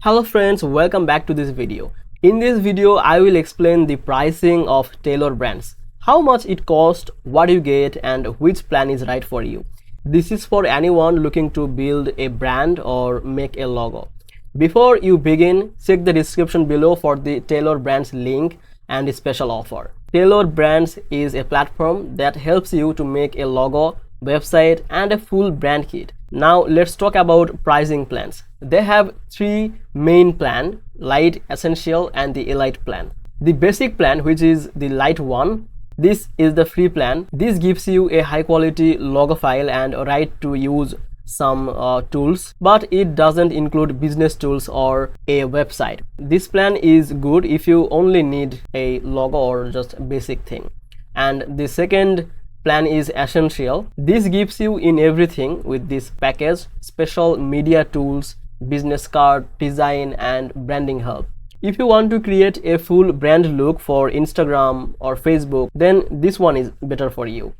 Hello friends, welcome back to this video. In this video, I will explain the pricing of Tailor brands, how much it costs, what you get, and which plan is right for you. This is for anyone looking to build a brand or make a logo. Before you begin, check the description below for the Tailor brands link and a special offer. Tailor brands is a platform that helps you to make a logo, website, and a full brand kit. Now let's talk about pricing plans. They have three main plans: Light, Essential, and the Elite plan. The basic plan, which is the Light one, this is the free plan. This gives you a high quality logo file and a right to use some tools, but it doesn't include business tools or a website. This plan is good if you only need a logo or just basic thing. And the second plan is Essential. This gives you in everything with this package: special media tools, business card, design, and branding help. If you want to create a full brand look for Instagram or Facebook, then this one is better for you.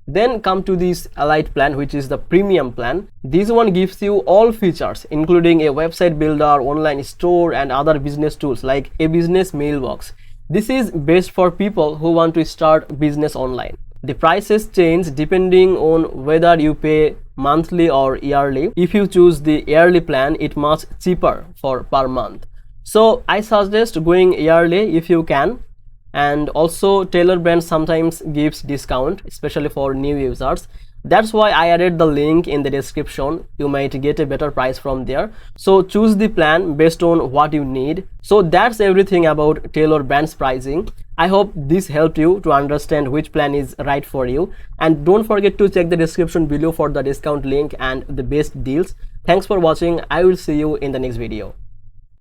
Then come to this Elite plan, which is the premium plan. This one gives you all features, including a website builder, online store, and other business tools like a business mailbox. This is best for people who want to start business online. The prices change depending on whether you pay monthly or yearly. If you choose the yearly plan, it's much cheaper for per month. So I suggest going yearly if you can. And also Tailor brand sometimes gives discount, especially for new users. That's why I added the link in the description. You might get a better price from there. So choose the plan based on what you need. So that's everything about Tailor brands pricing. I hope this helped you to understand which plan is right for you. And don't forget to check the description below for the discount link and the best deals. Thanks for watching. I will see you in the next video.